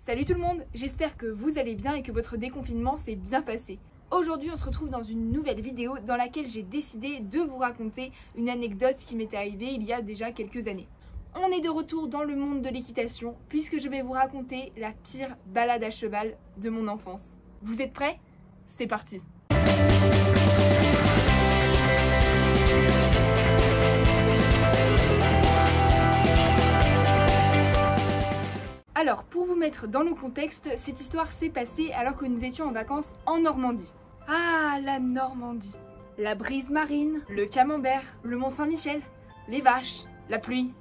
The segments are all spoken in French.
Salut tout le monde, j'espère que vous allez bien et que votre déconfinement s'est bien passé. Aujourd'hui on se retrouve dans une nouvelle vidéo dans laquelle j'ai décidé de vous raconter une anecdote qui m'est arrivée il y a déjà quelques années. On est de retour dans le monde de l'équitation puisque je vais vous raconter la pire balade à cheval de mon enfance. Vous êtes prêts? C'est parti! Alors, pour vous mettre dans le contexte, cette histoire s'est passée alors que nous étions en vacances en Normandie. Ah, la Normandie! La brise marine, le camembert, le Mont Saint-Michel, les vaches, la pluie.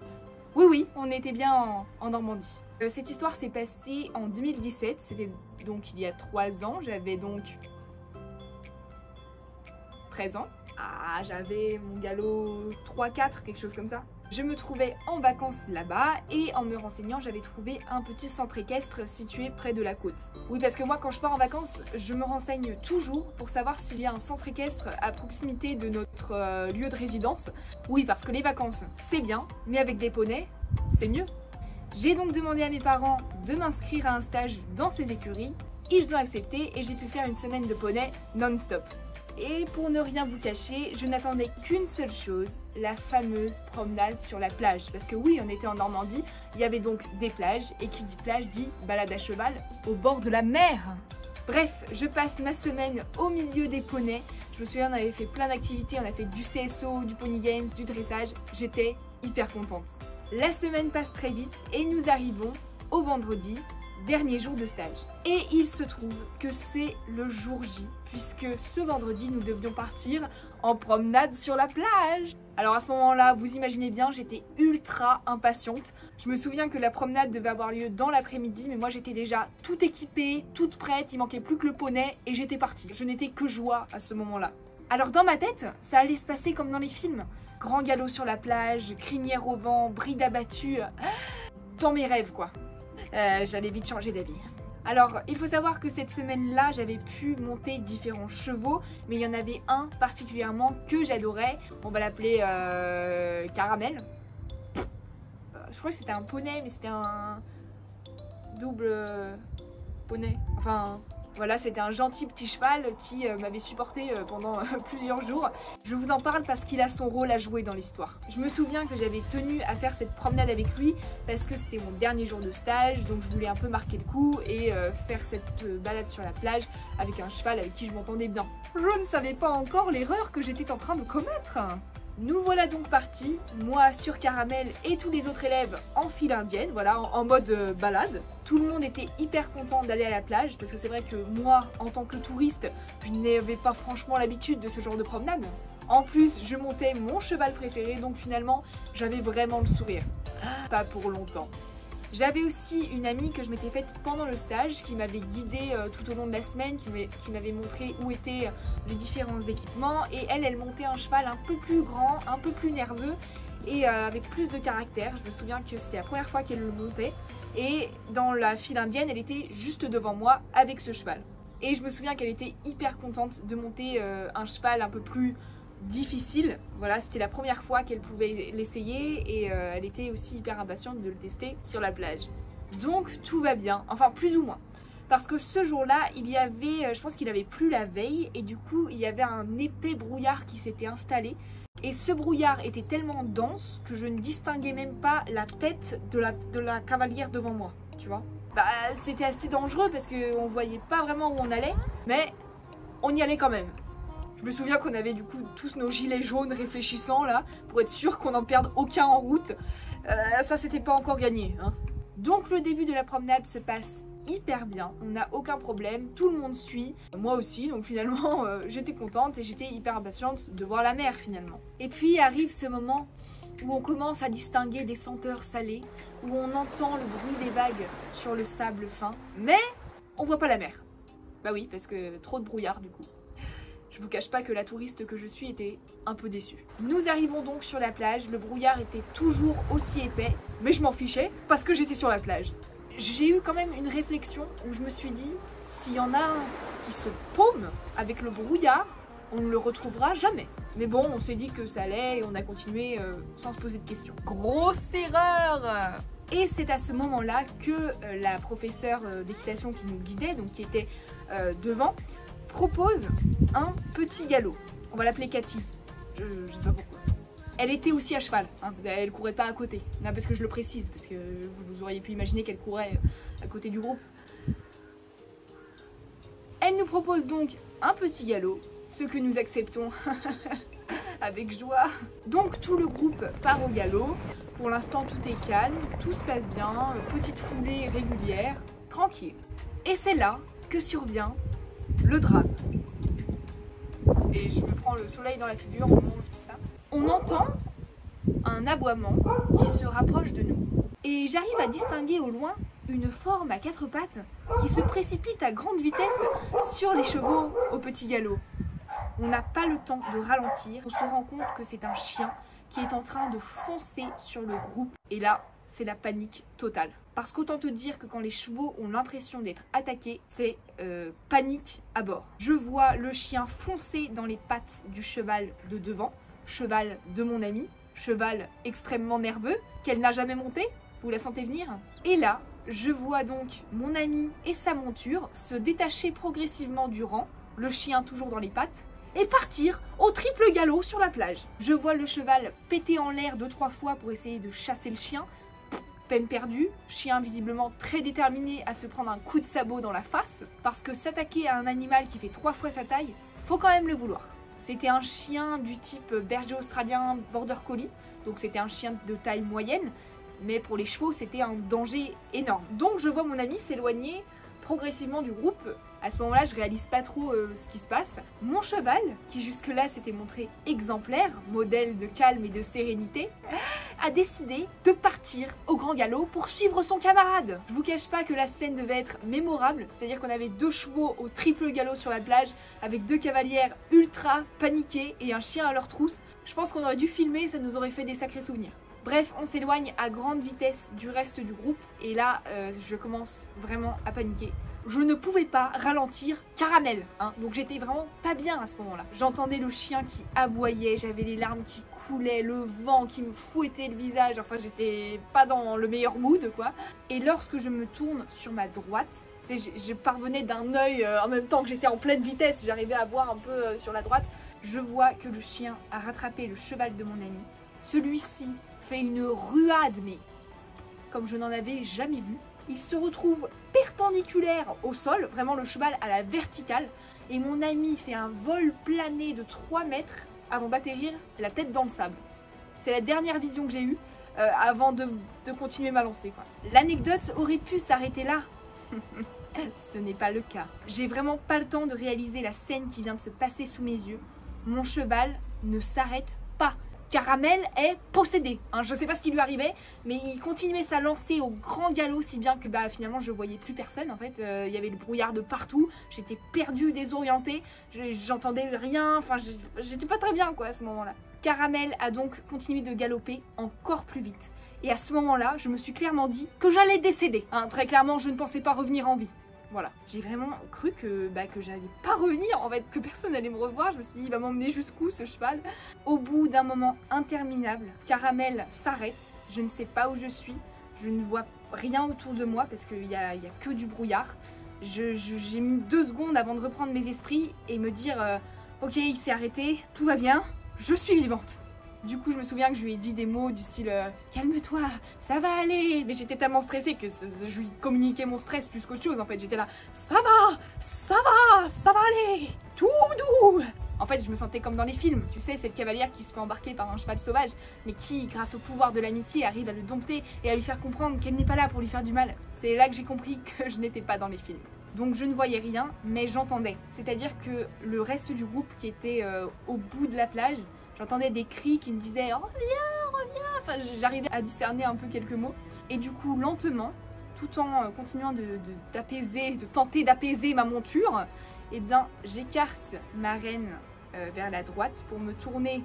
Oui, on était bien en Normandie. Cette histoire s'est passée en 2017, c'était donc il y a 3 ans, j'avais donc 13 ans. Ah, j'avais mon galop 3-4, quelque chose comme ça. Je me trouvais en vacances là-bas et en me renseignant, j'avais trouvé un petit centre équestre situé près de la côte. Oui, parce que moi, quand je pars en vacances, je me renseigne toujours pour savoir s'il y a un centre équestre à proximité de notre lieu de résidence. Oui, parce que les vacances, c'est bien, mais avec des poneys, c'est mieux. J'ai donc demandé à mes parents de m'inscrire à un stage dans ces écuries. Ils ont accepté et j'ai pu faire une semaine de poney non-stop. Et pour ne rien vous cacher, je n'attendais qu'une seule chose, la fameuse promenade sur la plage. Parce que oui, on était en Normandie, il y avait donc des plages, et qui dit plage dit balade à cheval au bord de la mer. Bref, je passe ma semaine au milieu des poneys. Je me souviens, on avait fait plein d'activités, on a fait du CSO, du Pony Games, du dressage. J'étais hyper contente. La semaine passe très vite et nous arrivons au vendredi, dernier jour de stage. Et il se trouve que c'est le jour J, puisque ce vendredi nous devions partir en promenade sur la plage. Alors à ce moment-là, vous imaginez bien, j'étais ultra impatiente. Je me souviens que la promenade devait avoir lieu dans l'après-midi, mais moi j'étais déjà toute équipée, toute prête, il manquait plus que le poney et j'étais partie. Je n'étais que joie à ce moment-là. Alors dans ma tête, ça allait se passer comme dans les films. Grand galop sur la plage, crinière au vent, bride abattue. Dans mes rêves quoi. J'allais vite changer d'avis. Alors, il faut savoir que cette semaine-là, j'avais pu monter différents chevaux, mais il y en avait un particulièrement que j'adorais. On va l'appeler Caramel. Je crois que c'était un poney, mais c'était un double poney. Enfin, voilà, c'était un gentil petit cheval qui m'avait supporté pendant plusieurs jours. Je vous en parle parce qu'il a son rôle à jouer dans l'histoire. Je me souviens que j'avais tenu à faire cette promenade avec lui parce que c'était mon dernier jour de stage, donc je voulais un peu marquer le coup et faire cette balade sur la plage avec un cheval avec qui je m'entendais bien. Je ne savais pas encore l'erreur que j'étais en train de commettre. Nous voilà donc partis, moi sur Caramel et tous les autres élèves en file indienne, voilà, en mode balade. Tout le monde était hyper content d'aller à la plage parce que c'est vrai que moi, en tant que touriste, je n'avais pas franchement l'habitude de ce genre de promenade. En plus, je montais mon cheval préféré, donc finalement, j'avais vraiment le sourire. Pas pour longtemps. J'avais aussi une amie que je m'étais faite pendant le stage qui m'avait guidée tout au long de la semaine, qui m'avait montré où étaient les différents équipements et elle montait un cheval un peu plus grand, un peu plus nerveux et avec plus de caractère. Je me souviens que c'était la première fois qu'elle le montait et dans la file indienne, elle était juste devant moi avec ce cheval. Et je me souviens qu'elle était hyper contente de monter un cheval un peu plus difficile, voilà, c'était la première fois qu'elle pouvait l'essayer et elle était aussi hyper impatiente de le tester sur la plage. Donc tout va bien, enfin plus ou moins. Parce que ce jour-là, il y avait, je pense qu'il avait plu la veille et du coup il y avait un épais brouillard qui s'était installé. Et ce brouillard était tellement dense que je ne distinguais même pas la tête de la cavalière devant moi, tu vois. Bah c'était assez dangereux parce qu'on voyait pas vraiment où on allait, mais on y allait quand même. Je me souviens qu'on avait du coup tous nos gilets jaunes réfléchissants là, pour être sûr qu'on n'en perde aucun en route. Ça c'était pas encore gagné, hein. Donc le début de la promenade se passe hyper bien, on n'a aucun problème, tout le monde suit, moi aussi, donc finalement j'étais contente et j'étais hyper impatiente de voir la mer finalement. Et puis arrive ce moment où on commence à distinguer des senteurs salées, où on entend le bruit des vagues sur le sable fin, mais on voit pas la mer. Bah oui, parce que trop de brouillard du coup. Je vous cache pas que la touriste que je suis était un peu déçue. Nous arrivons donc sur la plage, le brouillard était toujours aussi épais, mais je m'en fichais parce que j'étais sur la plage. J'ai eu quand même une réflexion où je me suis dit, s'il y en a un qui se paume avec le brouillard, on ne le retrouvera jamais. Mais bon, on s'est dit que ça allait et on a continué sans se poser de questions. Grosse erreur! Et c'est à ce moment-là que la professeure d'équitation qui nous guidait, donc qui était devant, propose un petit galop. On va l'appeler Cathy, je sais pas pourquoi. Elle était aussi à cheval, hein. Elle courait pas à côté, non, parce que je le précise, parce que vous auriez pu imaginer qu'elle courait à côté du groupe. Elle nous propose donc un petit galop, ce que nous acceptons avec joie. Donc tout le groupe part au galop. Pour l'instant tout est calme, tout se passe bien, petite foulée régulière, tranquille. Et c'est là que survient le drame. Et je me prends le soleil dans la figure au moment où je dis ça. On entend un aboiement qui se rapproche de nous. Et j'arrive à distinguer au loin une forme à 4 pattes qui se précipite à grande vitesse sur les chevaux au petit galop. On n'a pas le temps de ralentir, on se rend compte que c'est un chien qui est en train de foncer sur le groupe. Et là, c'est la panique totale. Parce qu'autant te dire que quand les chevaux ont l'impression d'être attaqués, c'est panique à bord. Je vois le chien foncer dans les pattes du cheval de devant, cheval de mon ami, cheval extrêmement nerveux, qu'elle n'a jamais monté. Vous la sentez venir? Et là, je vois donc mon ami et sa monture se détacher progressivement du rang, le chien toujours dans les pattes, et partir au triple galop sur la plage. Je vois le cheval péter en l'air 2-3 fois pour essayer de chasser le chien. Peine perdue, chien visiblement très déterminé à se prendre un coup de sabot dans la face, parce que s'attaquer à un animal qui fait 3 fois sa taille, faut quand même le vouloir. C'était un chien du type berger australien border collie, donc c'était un chien de taille moyenne, mais pour les chevaux c'était un danger énorme. Donc je vois mon ami s'éloigner progressivement du groupe. À ce moment-là, je réalise pas trop ce qui se passe. Mon cheval, qui jusque-là s'était montré exemplaire, modèle de calme et de sérénité, a décidé de partir au grand galop pour suivre son camarade. Je vous cache pas que la scène devait être mémorable, c'est-à-dire qu'on avait 2 chevaux au triple galop sur la plage, avec 2 cavalières ultra paniquées et un chien à leur trousse. Je pense qu'on aurait dû filmer, ça nous aurait fait des sacrés souvenirs. Bref, on s'éloigne à grande vitesse du reste du groupe et là, je commence vraiment à paniquer. Je ne pouvais pas ralentir Caramel, hein, donc j'étais vraiment pas bien à ce moment-là. J'entendais le chien qui aboyait, j'avais les larmes qui coulaient, le vent qui me fouettait le visage, enfin j'étais pas dans le meilleur mood quoi. Et lorsque je me tourne sur ma droite, je parvenais d'un œil en même temps que j'étais en pleine vitesse, j'arrivais à voir un peu sur la droite, je vois que le chien a rattrapé le cheval de mon ami. Celui-ci fait une ruade, mais comme je n'en avais jamais vu. Il se retrouve perpendiculaire au sol, vraiment le cheval à la verticale, et mon ami fait un vol plané de 3 mètres avant d'atterrir la tête dans le sable. C'est la dernière vision que j'ai eue avant de continuer ma lancée. L'anecdote aurait pu s'arrêter là. Ce n'est pas le cas. J'ai vraiment pas le temps de réaliser la scène qui vient de se passer sous mes yeux. Mon cheval ne s'arrête pas. Caramel est possédé, hein, je sais pas ce qui lui arrivait, mais il continuait sa lancée au grand galop, si bien que finalement je voyais plus personne. En fait, il y avait le brouillard de partout, j'étais perdue, désorientée, j'entendais rien, enfin j'étais pas très bien quoi à ce moment-là. Caramel a donc continué de galoper encore plus vite. Et à ce moment-là, je me suis clairement dit que j'allais décéder. Hein, très clairement, je ne pensais pas revenir en vie. Voilà, j'ai vraiment cru que j'allais pas revenir, en fait, que personne allait me revoir. Je me suis dit, il va m'emmener jusqu'où ce cheval? Au bout d'un moment interminable, Caramel s'arrête, je ne sais pas où je suis, je ne vois rien autour de moi parce qu'il y a que du brouillard. J'ai mis 2 secondes avant de reprendre mes esprits et me dire, ok, il s'est arrêté, tout va bien, je suis vivante. Du coup, je me souviens que je lui ai dit des mots du style calme-toi, ça va aller. Mais j'étais tellement stressée que je lui communiquais mon stress plus qu'autre chose. En fait, j'étais là, ça va aller, tout doux. En fait, je me sentais comme dans les films. Tu sais, cette cavalière qui se fait embarquer par un cheval sauvage, mais qui, grâce au pouvoir de l'amitié, arrive à le dompter et à lui faire comprendre qu'elle n'est pas là pour lui faire du mal. C'est là que j'ai compris que je n'étais pas dans les films. Donc je ne voyais rien, mais j'entendais. C'est-à-dire que le reste du groupe qui était au bout de la plage, j'entendais des cris qui me disaient « Reviens, reviens !» Enfin, j'arrivais à discerner un peu quelques mots. Et du coup, lentement, tout en continuant de tenter d'apaiser ma monture, eh bien, j'écarte ma reine vers la droite pour me tourner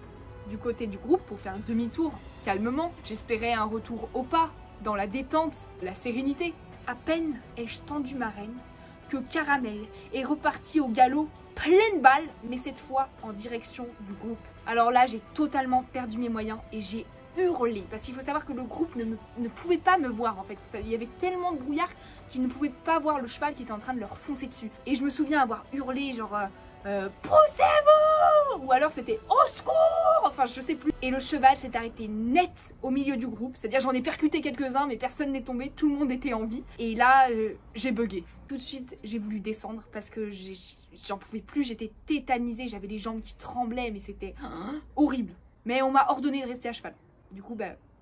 du côté du groupe, pour faire demi-tour, calmement. J'espérais un retour au pas, dans la détente, la sérénité. À peine ai-je tendu ma reine que Caramel est reparti au galop pleine balle, mais cette fois en direction du groupe. Alors là, j'ai totalement perdu mes moyens et j'ai hurler. Parce qu'il faut savoir que le groupe ne pouvait pas me voir en fait. Il y avait tellement de brouillard qu'ils ne pouvaient pas voir le cheval qui était en train de leur foncer dessus. Et je me souviens avoir hurlé genre poussez-vous! Ou alors c'était au secours! Enfin je sais plus. Et le cheval s'est arrêté net au milieu du groupe. C'est-à-dire j'en ai percuté quelques-uns mais personne n'est tombé, tout le monde était en vie. Et là j'ai bugué. Tout de suite j'ai voulu descendre parce que j'en pouvais plus, j'étais tétanisée, j'avais les jambes qui tremblaient mais c'était horrible. Mais on m'a ordonné de rester à cheval. Du coup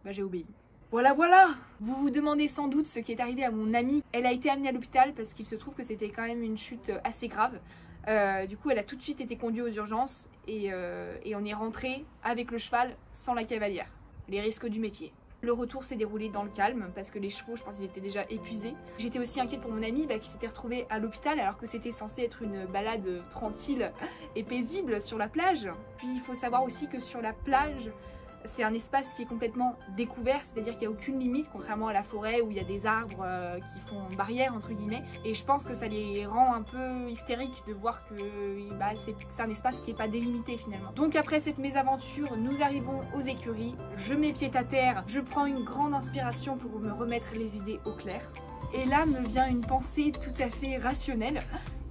j'ai obéi. Voilà, voilà! Vous vous demandez sans doute ce qui est arrivé à mon amie. Elle a été amenée à l'hôpital parce qu'il se trouve que c'était quand même une chute assez grave. Du coup elle a tout de suite été conduite aux urgences et on est rentré avec le cheval sans la cavalière. Les risques du métier. Le retour s'est déroulé dans le calme parce que les chevaux je pense qu'ils étaient déjà épuisés. J'étais aussi inquiète pour mon amie qui s'était retrouvée à l'hôpital alors que c'était censé être une balade tranquille et paisible sur la plage. Puis il faut savoir aussi que sur la plage c'est un espace qui est complètement découvert, c'est-à-dire qu'il n'y a aucune limite, contrairement à la forêt où il y a des arbres qui font barrière entre guillemets. Et je pense que ça les rend un peu hystériques de voir que c'est un espace qui n'est pas délimité finalement. Donc après cette mésaventure, nous arrivons aux écuries, je mets pied à terre, je prends une grande inspiration pour me remettre les idées au clair. Et là me vient une pensée tout à fait rationnelle,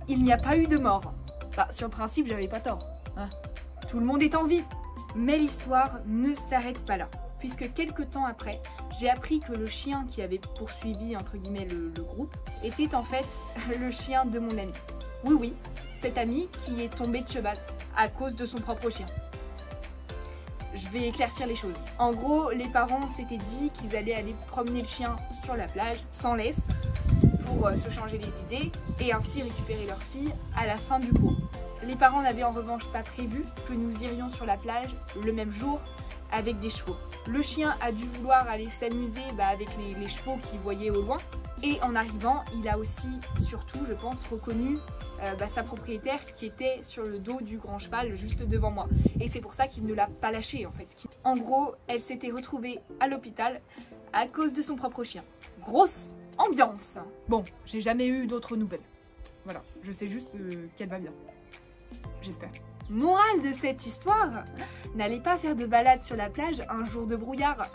il n'y a pas eu de mort. Bah sur le principe j'avais pas tort, hein. Tout le monde est en vie. Mais l'histoire ne s'arrête pas là, puisque quelques temps après, j'ai appris que le chien qui avait poursuivi entre guillemets le groupe était en fait le chien de mon ami. Oui oui, cet ami qui est tombé de cheval à cause de son propre chien. Je vais éclaircir les choses. En gros, les parents s'étaient dit qu'ils allaient aller promener le chien sur la plage sans laisse pour se changer les idées et ainsi récupérer leur fille à la fin du cours. Les parents n'avaient en revanche pas prévu que nous irions sur la plage le même jour avec des chevaux. Le chien a dû vouloir aller s'amuser avec les chevaux qu'il voyait au loin. Et en arrivant, il a aussi, surtout je pense, reconnu sa propriétaire qui était sur le dos du grand cheval juste devant moi. Et c'est pour ça qu'il ne l'a pas lâché en fait. En gros, elle s'était retrouvée à l'hôpital à cause de son propre chien. Grosse ambiance. Bon, j'ai jamais eu d'autres nouvelles. Voilà, je sais juste qu'elle va bien. J'espère. Morale de cette histoire, n'allez pas faire de balade sur la plage un jour de brouillard.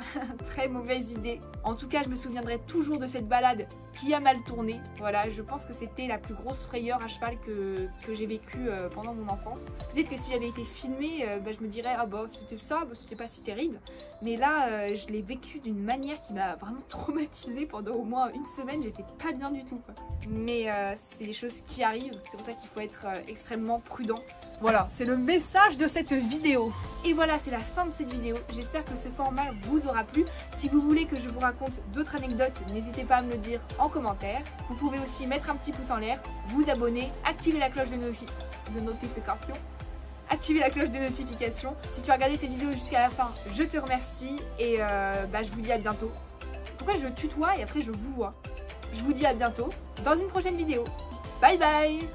Très mauvaise idée. En tout cas, je me souviendrai toujours de cette balade qui a mal tourné. Voilà, je pense que c'était la plus grosse frayeur à cheval que j'ai vécue pendant mon enfance. Peut-être que si j'avais été filmée, je me dirais ah bah c'était ça, c'était pas si terrible. Mais là, je l'ai vécu d'une manière qui m'a vraiment traumatisée pendant au moins une semaine. J'étais pas bien du tout, quoi. Mais c'est des choses qui arrivent. C'est pour ça qu'il faut être extrêmement prudent. Voilà, c'est le message de cette vidéo. Et voilà, c'est la fin de cette vidéo. J'espère que ce format vous aura plu. Si vous voulez que je vous raconte d'autres anecdotes, n'hésitez pas à me le dire en commentaire. Vous pouvez aussi mettre un petit pouce en l'air, vous abonner, activer la cloche de notification. Activer la cloche de notification. Si tu as regardé cette vidéo jusqu'à la fin, je te remercie et je vous dis à bientôt. Pourquoi je tutoie et après je vous vois? Je vous dis à bientôt dans une prochaine vidéo. Bye bye!